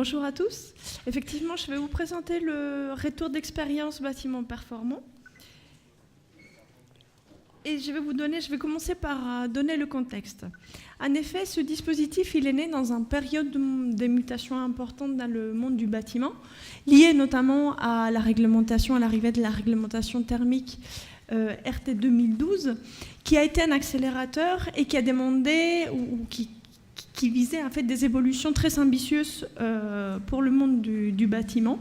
Bonjour à tous. Effectivement, je vais vous présenter le retour d'expérience bâtiment performant. Et je vais commencer par donner le contexte. En effet, ce dispositif, il est né dans une période de mutation importante dans le monde du bâtiment, liée notamment à la réglementation, à l'arrivée de la réglementation thermique RT 2012, qui a été un accélérateur et qui a demandé, ou qui visait en fait des évolutions très ambitieuses pour le monde du bâtiment.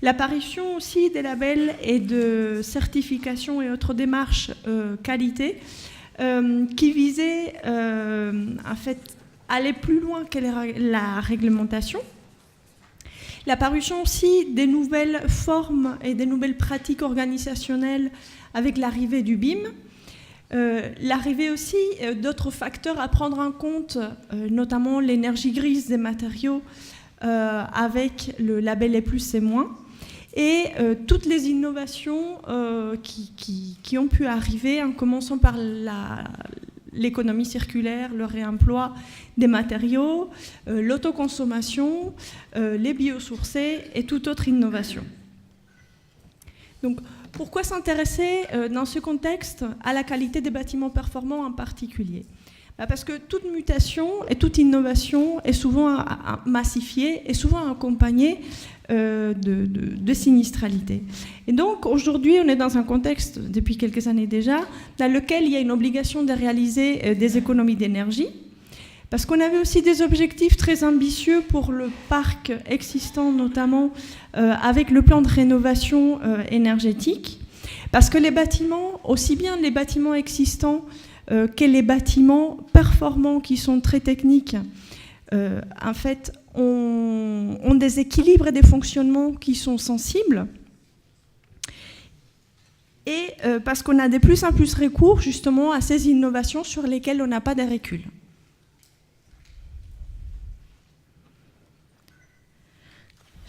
L'apparition aussi des labels et de certifications et autres démarches qualité qui visaient en fait aller plus loin que la réglementation. L'apparition aussi des nouvelles formes et des nouvelles pratiques organisationnelles avec l'arrivée du BIM. L'arrivée aussi d'autres facteurs à prendre en compte, notamment l'énergie grise des matériaux avec le label E+, et moins, et toutes les innovations qui ont pu arriver, en commençant par l'économie circulaire, le réemploi des matériaux, l'autoconsommation, les biosourcés et toute autre innovation. Donc, pourquoi s'intéresser dans ce contexte à la qualité des bâtiments performants en particulier ? Parce que toute mutation et toute innovation est souvent massifiée et souvent accompagnée de sinistralité. Et donc aujourd'hui, on est dans un contexte, depuis quelques années déjà, dans lequel il y a une obligation de réaliser des économies d'énergie, parce qu'on avait aussi des objectifs très ambitieux pour le parc existant, notamment avec le plan de rénovation énergétique, parce que les bâtiments, aussi bien les bâtiments existants que les bâtiments performants qui sont très techniques, en fait, ont des équilibres et des fonctionnements qui sont sensibles, et parce qu'on a de plus en plus recours justement à ces innovations sur lesquelles on n'a pas de recul.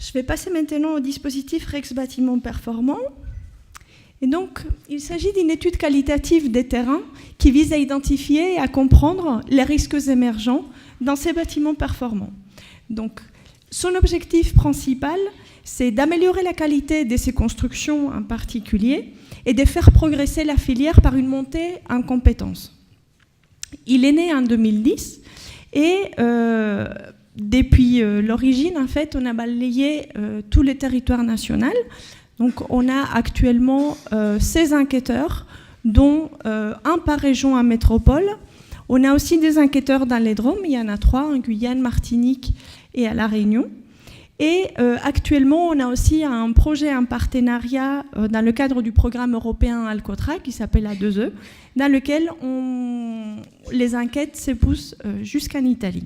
Je vais passer maintenant au dispositif Rex Bâtiment Performant. Et donc, il s'agit d'une étude qualitative des terrains qui vise à identifier et à comprendre les risques émergents dans ces bâtiments performants. Donc, son objectif principal, c'est d'améliorer la qualité de ces constructions en particulier et de faire progresser la filière par une montée en compétences. Il est né en 2010 et depuis l'origine, en fait, on a balayé tout le territoire national. Donc, on a actuellement 16 enquêteurs, dont un par région en métropole. On a aussi des enquêteurs dans les Drom, il y en a 3, en Guyane, Martinique et à La Réunion. Et actuellement, on a aussi un projet en partenariat dans le cadre du programme européen Alcotra, qui s'appelle A2E, dans lequel les enquêtes se poussent jusqu'en Italie.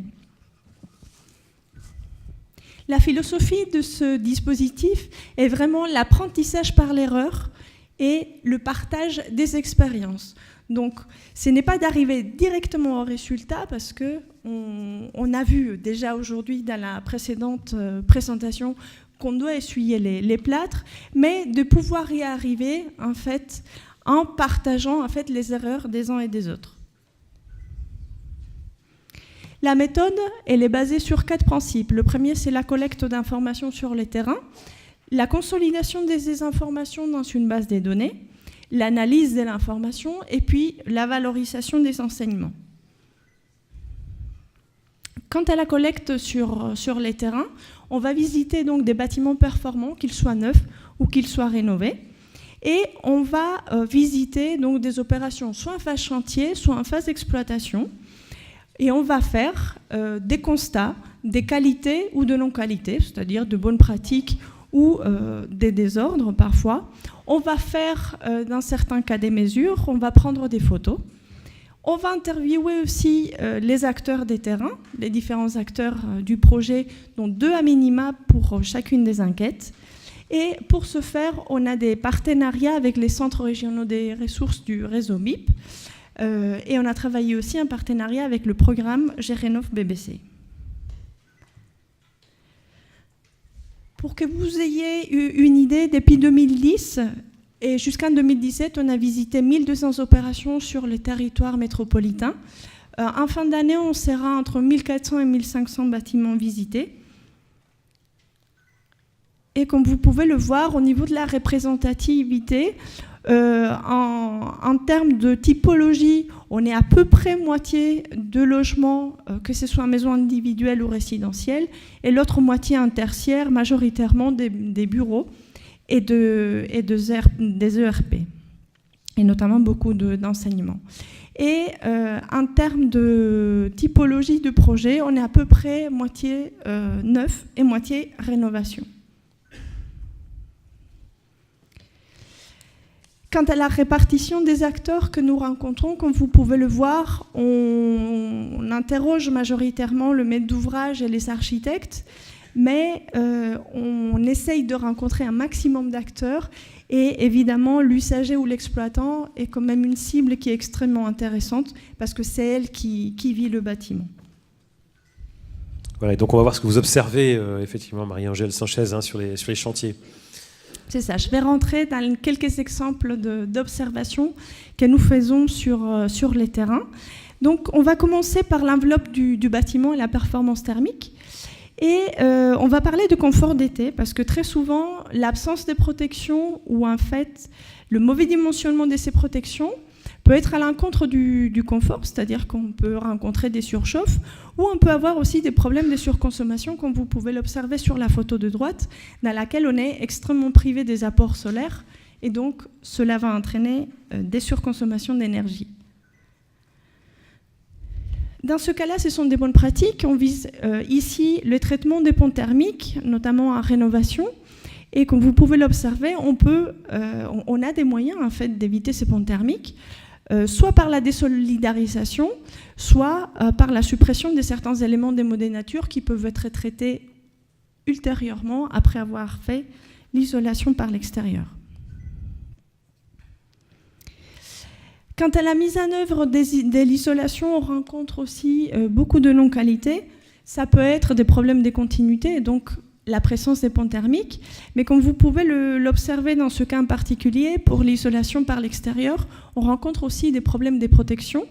La philosophie de ce dispositif est vraiment l'apprentissage par l'erreur et le partage des expériences. Donc, ce n'est pas d'arriver directement au résultat, parce qu'on a vu déjà aujourd'hui dans la précédente présentation qu'on doit essuyer les plâtres, mais de pouvoir y arriver en fait, en partageant en fait, les erreurs des uns et des autres. La méthode, elle est basée sur 4 principes. Le premier, c'est la collecte d'informations sur les terrains, la consolidation des informations dans une base de données, l'analyse de l'information et puis la valorisation des enseignements. Quant à la collecte sur les terrains, on va visiter donc des bâtiments performants, qu'ils soient neufs ou qu'ils soient rénovés, et on va visiter donc des opérations soit en phase chantier, soit en phase d'exploitation. Et on va faire des constats, des qualités ou de non-qualités, c'est-à-dire de bonnes pratiques ou des désordres parfois. On va faire, dans certains cas, des mesures, on va prendre des photos. On va interviewer aussi les acteurs des terrains, les différents acteurs du projet, dont 2 à minima pour chacune des enquêtes. Et pour ce faire, on a des partenariats avec les centres régionaux des ressources du réseau BIP. Et on a travaillé aussi en partenariat avec le programme GRENOV BBC. Pour que vous ayez une idée, depuis 2010 et jusqu'en 2017, on a visité 1200 opérations sur le territoire métropolitain. En fin d'année, on sera entre 1400 et 1500 bâtiments visités. Et comme vous pouvez le voir, au niveau de la représentativité, en termes de typologie, on est à peu près moitié de logements, que ce soit maison individuelle ou résidentielle, et l'autre moitié un tertiaire, majoritairement des bureaux et des ERP, et notamment beaucoup d'enseignement. Et en termes de typologie de projet, on est à peu près moitié neuf et moitié rénovation. Quant à la répartition des acteurs que nous rencontrons, comme vous pouvez le voir, on interroge majoritairement le maître d'ouvrage et les architectes, mais on essaye de rencontrer un maximum d'acteurs, et évidemment l'usager ou l'exploitant est quand même une cible qui est extrêmement intéressante parce que c'est elle qui vit le bâtiment. Voilà, et donc on va voir ce que vous observez effectivement, Marie-Angèle Sanchez, sur les chantiers. C'est ça, je vais rentrer dans quelques exemples d'observations que nous faisons sur les terrains. Donc on va commencer par l'enveloppe du bâtiment et la performance thermique. Et on va parler de confort d'été, parce que très souvent, l'absence de protection ou en fait le mauvais dimensionnement de ces protections peut être à l'encontre du confort, c'est-à-dire qu'on peut rencontrer des surchauffes, ou on peut avoir aussi des problèmes de surconsommation, comme vous pouvez l'observer sur la photo de droite, dans laquelle on est extrêmement privé des apports solaires, et donc cela va entraîner des surconsommations d'énergie. Dans ce cas-là, ce sont des bonnes pratiques. On vise ici le traitement des ponts thermiques, notamment en rénovation. Et comme vous pouvez l'observer, on a des moyens en fait, d'éviter ces ponts thermiques, soit par la désolidarisation, soit par la suppression de certains éléments des modes de nature qui peuvent être traités ultérieurement après avoir fait l'isolation par l'extérieur. Quant à la mise en œuvre de l'isolation, on rencontre aussi beaucoup de non-qualité. Ça peut être des problèmes de continuité, et donc la présence des ponts thermiques. Mais comme vous pouvez l'observer dans ce cas en particulier, pour l'isolation par l'extérieur, on rencontre aussi des problèmes de protection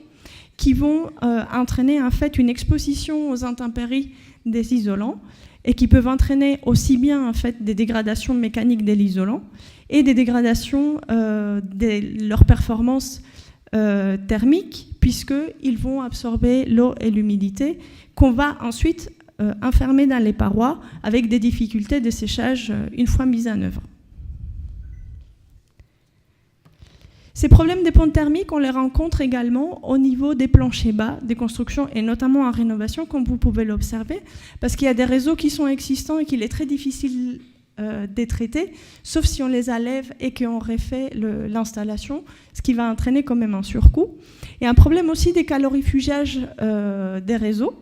qui vont entraîner en fait une exposition aux intempéries des isolants et qui peuvent entraîner aussi bien en fait, des dégradations mécaniques de l'isolant et des dégradations de leur performance thermique, puisqu'ils vont absorber l'eau et l'humidité qu'on va ensuite enfermer dans les parois avec des difficultés de séchage une fois mises en œuvre. Ces problèmes des ponts thermiques, on les rencontre également au niveau des planchers bas, des constructions, et notamment en rénovation, comme vous pouvez l'observer, parce qu'il y a des réseaux qui sont existants et qu'il est très difficile de traiter, sauf si on les enlève et qu'on refait l'installation, ce qui va entraîner quand même un surcoût. Et un problème aussi des calorifugages des réseaux.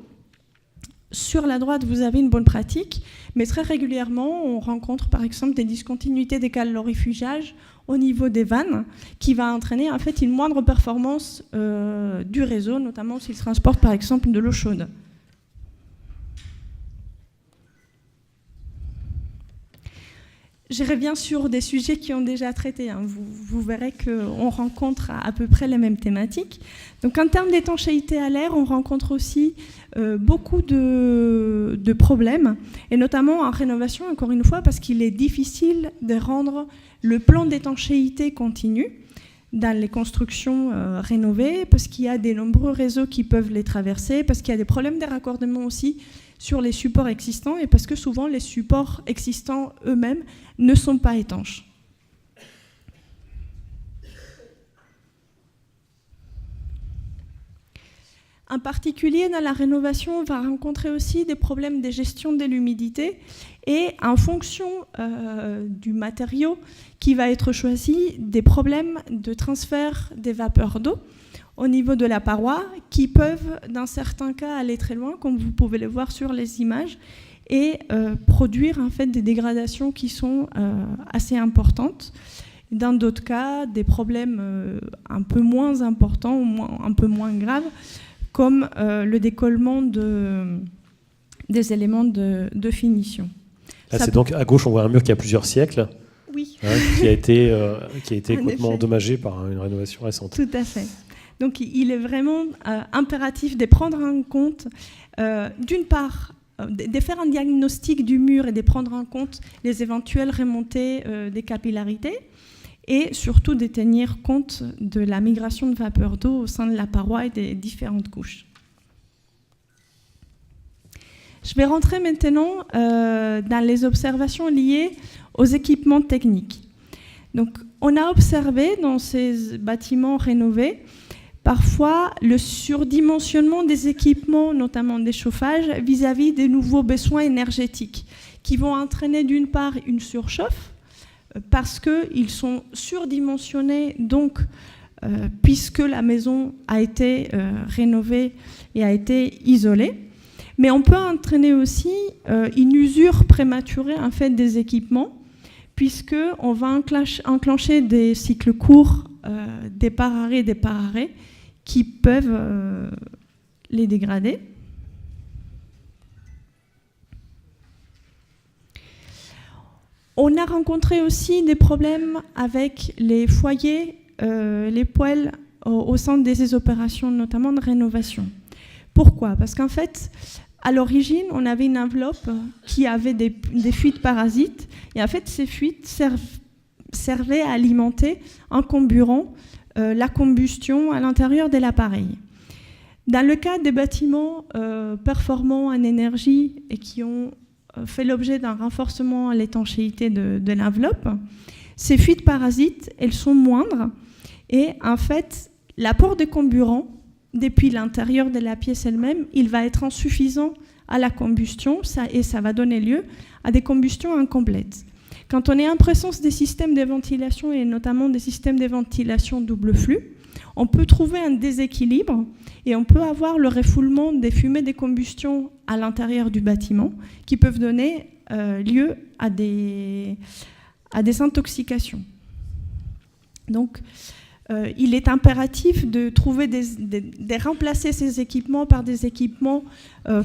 Sur la droite, vous avez une bonne pratique, mais très régulièrement, on rencontre par exemple des discontinuités des calorifugages au niveau des vannes, qui va entraîner en fait une moindre performance du réseau, notamment s'il transporte par exemple de l'eau chaude. Je reviens sur des sujets qui ont déjà traité. Vous verrez qu'on rencontre à peu près les mêmes thématiques. Donc, en termes d'étanchéité à l'air, on rencontre aussi beaucoup de problèmes, et notamment en rénovation, encore une fois, parce qu'il est difficile de rendre le plan d'étanchéité continu dans les constructions rénovées, parce qu'il y a de nombreux réseaux qui peuvent les traverser, parce qu'il y a des problèmes de raccordement aussi sur les supports existants, et parce que souvent les supports existants eux-mêmes ne sont pas étanches. En particulier, dans la rénovation, on va rencontrer aussi des problèmes de gestion de l'humidité, et en fonction du matériau qui va être choisi, des problèmes de transfert des vapeurs d'eau au niveau de la paroi, qui peuvent, dans certains cas, aller très loin, comme vous pouvez le voir sur les images, et produire en fait des dégradations qui sont assez importantes. Dans d'autres cas, des problèmes un peu moins importants, ou un peu moins graves, comme le décollement des éléments de finition. Là, c'est donc à gauche, on voit un mur qui a plusieurs siècles, oui. Qui a été complètement endommagé par une rénovation récente. Tout à fait. Donc il est vraiment impératif de prendre en compte, d'une part, de faire un diagnostic du mur et de prendre en compte les éventuelles remontées des capillarités, et surtout de tenir compte de la migration de vapeur d'eau au sein de la paroi et des différentes couches. Je vais rentrer maintenant dans les observations liées aux équipements techniques. Donc, on a observé dans ces bâtiments rénovés parfois le surdimensionnement des équipements, notamment des chauffages, vis-à-vis des nouveaux besoins énergétiques qui vont entraîner d'une part une surchauffe parce qu'ils sont surdimensionnés, donc puisque la maison a été rénovée et a été isolée. Mais on peut entraîner aussi une usure prématurée en fait, des équipements, puisqu'on va enclencher des cycles courts, des par-arrêts, qui peuvent les dégrader. On a rencontré aussi des problèmes avec les foyers, les poêles au sein de ces opérations, notamment de rénovation. Pourquoi ? Parce qu'en fait, à l'origine, on avait une enveloppe qui avait des fuites parasites, et en fait, ces fuites servaient à alimenter en comburant la combustion à l'intérieur de l'appareil. Dans le cas des bâtiments performants en énergie et qui ont fait l'objet d'un renforcement à l'étanchéité de l'enveloppe, ces fuites parasites, elles sont moindres, et en fait, l'apport de comburant depuis l'intérieur de la pièce elle-même, il va être insuffisant à la combustion et ça va donner lieu à des combustions incomplètes. Quand on est en présence des systèmes de ventilation et notamment des systèmes de ventilation double flux, on peut trouver un déséquilibre et on peut avoir le refoulement des fumées des combustions à l'intérieur du bâtiment qui peuvent donner lieu à des intoxications. Donc, il est impératif de trouver de remplacer ces équipements par des équipements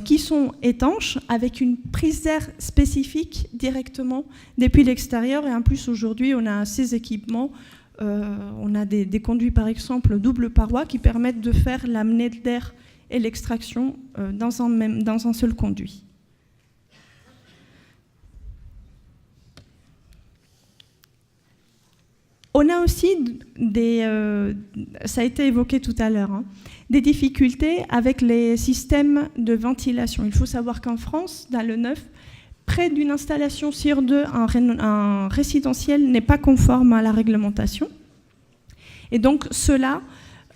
qui sont étanches, avec une prise d'air spécifique directement depuis l'extérieur. Et en plus, aujourd'hui, on a ces équipements, on a des conduits, par exemple, double paroi, qui permettent de faire l'amener d'air et l'extraction dans un seul conduit. On a aussi, ça a été évoqué tout à l'heure, des difficultés avec les systèmes de ventilation. Il faut savoir qu'en France, dans le neuf, près d'une installation sur deux, un résidentiel n'est pas conforme à la réglementation. Et donc cela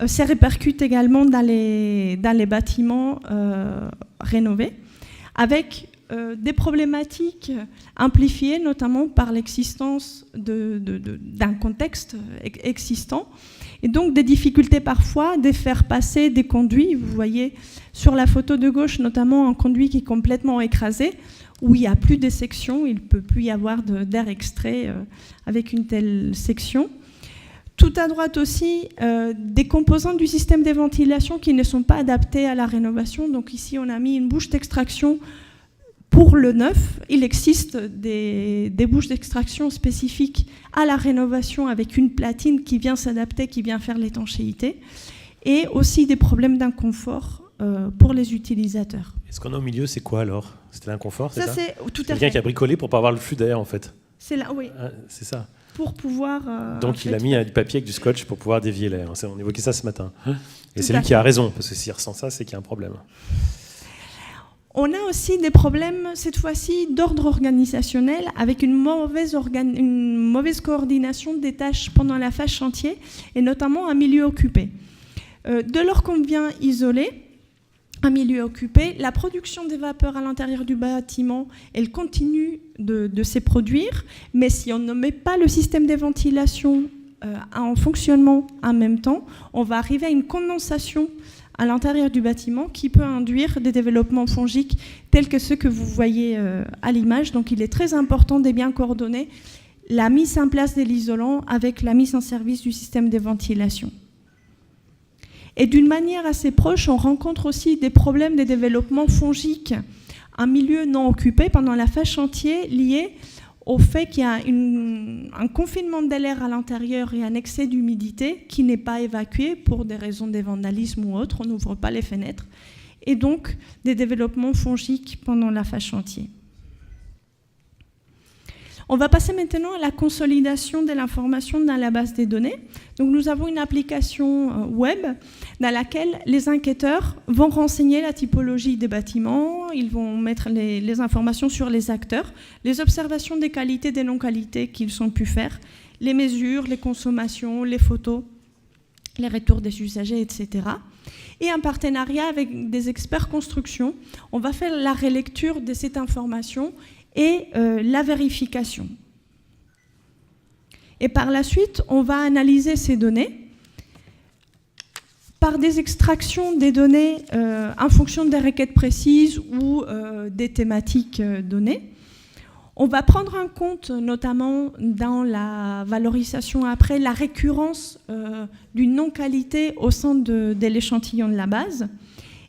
se répercute également dans les bâtiments rénovés, avec des problématiques amplifiées, notamment par l'existence d'un contexte existant, et donc des difficultés parfois de faire passer des conduits. Vous voyez sur la photo de gauche notamment un conduit qui est complètement écrasé, où il n'y a plus de section, il ne peut plus y avoir d'air extrait avec une telle section. Tout à droite aussi, des composants du système de ventilation qui ne sont pas adaptés à la rénovation. Donc ici, on a mis une bouche d'extraction pour le neuf. Il existe des bouches d'extraction spécifiques à la rénovation avec une platine qui vient s'adapter, qui vient faire l'étanchéité, et aussi des problèmes d'inconfort pour les utilisateurs. Et ce qu'on a au milieu, c'est quoi alors ? C'était l'inconfort, c'est ça ? C'est tout à fait. Quelqu'un qui a bricolé pour ne pas avoir le flux d'air, en fait. C'est là, oui. Ah, c'est ça. Pour pouvoir... Donc il a mis du papier avec du scotch pour pouvoir dévier l'air. On évoquait ça ce matin. Et c'est lui fait. qui a raison, parce que s'il ressent ça, c'est qu'il y a un problème. On a aussi des problèmes, cette fois-ci, d'ordre organisationnel, avec une mauvaise coordination des tâches pendant la phase chantier, et notamment un milieu occupé. De lors qu'on vient isoler un milieu occupé, la production des vapeurs à l'intérieur du bâtiment, elle continue de se produire, mais si on ne met pas le système de ventilation en fonctionnement en même temps, on va arriver à une condensation à l'intérieur du bâtiment qui peut induire des développements fongiques tels que ceux que vous voyez à l'image. Donc il est très important de bien coordonner la mise en place de l'isolant avec la mise en service du système de ventilation. Et d'une manière assez proche, on rencontre aussi des problèmes de développement fongique en milieu non occupé pendant la phase chantier liés au fait qu'il y a un confinement de l'air à l'intérieur et un excès d'humidité qui n'est pas évacué pour des raisons de vandalisme ou autre. On n'ouvre pas les fenêtres. et donc des développements fongiques pendant la phase chantier. On va passer maintenant à la consolidation de l'information dans la base des données. Donc nous avons une application web dans laquelle les enquêteurs vont renseigner la typologie des bâtiments, ils vont mettre les informations sur les acteurs, les observations des qualités, des non-qualités qu'ils ont pu faire, les mesures, les consommations, les photos, les retours des usagers, etc. Et en partenariat avec des experts construction, on va faire la relecture de cette information et la vérification. Et par la suite, on va analyser ces données par des extractions des données en fonction des requêtes précises ou des thématiques données. On va prendre en compte, notamment dans la valorisation après, la récurrence d'une non-qualité au sein de l'échantillon de la base.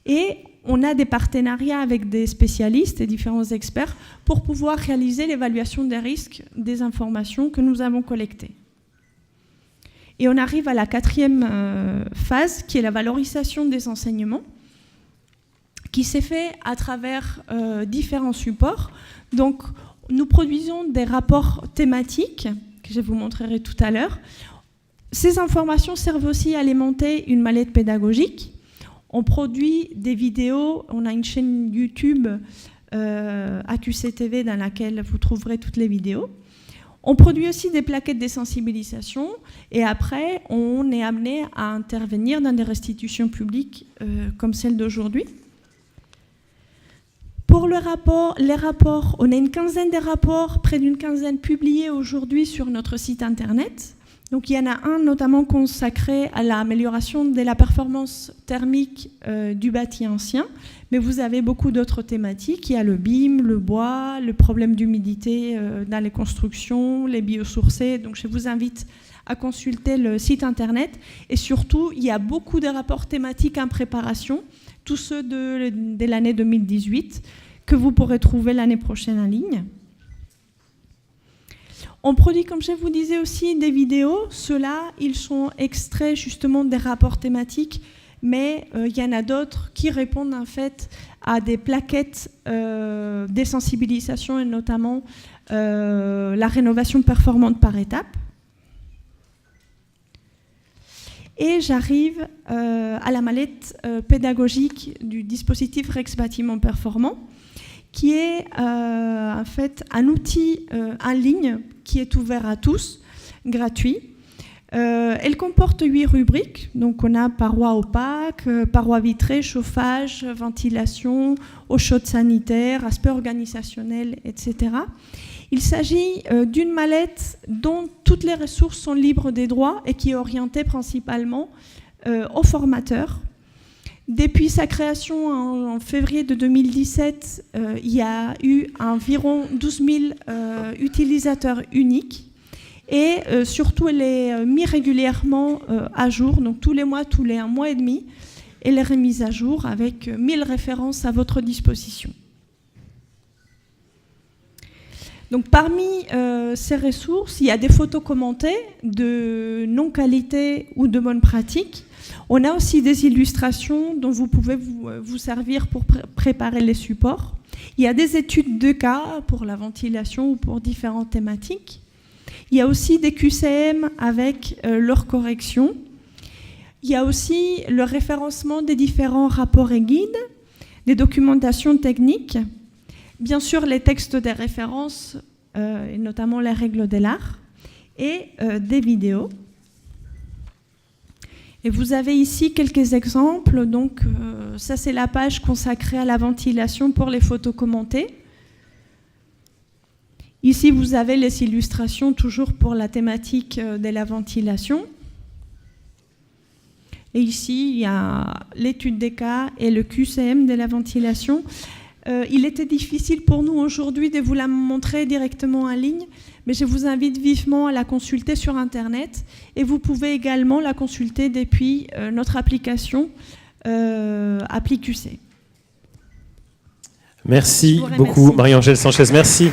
Et on a des partenariats avec des spécialistes et différents experts pour pouvoir réaliser l'évaluation des risques des informations que nous avons collectées. Et on arrive à la quatrième phase, qui est la valorisation des enseignements, qui s'est fait à travers différents supports. Donc, nous produisons des rapports thématiques, que je vous montrerai tout à l'heure. Ces informations servent aussi à alimenter une mallette pédagogique. On produit des vidéos, on a une chaîne YouTube AQC-TV dans laquelle vous trouverez toutes les vidéos. On produit aussi des plaquettes de sensibilisation et après, on est amené à intervenir dans des restitutions publiques comme celle d'aujourd'hui. Pour les rapports, on a une quinzaine de rapports, près d'une quinzaine publiés aujourd'hui sur notre site internet. Donc il y en a un notamment consacré à l'amélioration de la performance thermique du bâti ancien, mais vous avez beaucoup d'autres thématiques. Il y a le BIM, le bois, le problème d'humidité dans les constructions, les biosourcés. Donc je vous invite à consulter le site internet. Et surtout, il y a beaucoup de rapports thématiques en préparation, tous ceux de l'année 2018, que vous pourrez trouver l'année prochaine en ligne. On produit, comme je vous disais aussi, des vidéos. Ceux-là, ils sont extraits justement des rapports thématiques, mais il y en a d'autres qui répondent en fait à des plaquettes des sensibilisations et notamment la rénovation performante par étape. Et j'arrive à la mallette pédagogique du dispositif Rex Bâtiment Performant, qui est en fait un outil en ligne qui est ouvert à tous, gratuit. Elle comporte 8 rubriques, donc on a parois opaques, parois vitrées, chauffage, ventilation, eau chaude sanitaire, aspect organisationnel, etc. Il s'agit d'une mallette dont toutes les ressources sont libres des droits et qui est orientée principalement aux formateurs. Depuis sa création en février de 2017, il y a eu environ 12 000 utilisateurs uniques et surtout elle est mise régulièrement à jour, donc tous les mois, tous les 1 mois et demi, elle est remise à jour avec 1000 références à votre disposition. Donc parmi ces ressources, il y a des photos commentées de non-qualité ou de bonnes pratiques. On a aussi des illustrations dont vous pouvez vous servir pour préparer les supports. Il y a des études de cas pour la ventilation ou pour différentes thématiques. Il y a aussi des QCM avec leurs corrections. Il y a aussi le référencement des différents rapports et guides, des documentations techniques, bien sûr les textes des références, et notamment les règles de l'art, et des vidéos. Et vous avez ici quelques exemples. Donc, ça, c'est la page consacrée à la ventilation pour les photos commentées. Ici, vous avez les illustrations toujours pour la thématique de la ventilation. Et ici, il y a l'étude des cas et le QCM de la ventilation. Il était difficile pour nous aujourd'hui de vous la montrer directement en ligne, mais je vous invite vivement à la consulter sur Internet et vous pouvez également la consulter depuis notre application ApplyQC. Merci beaucoup, Marie-Angèle Sanchez. Merci.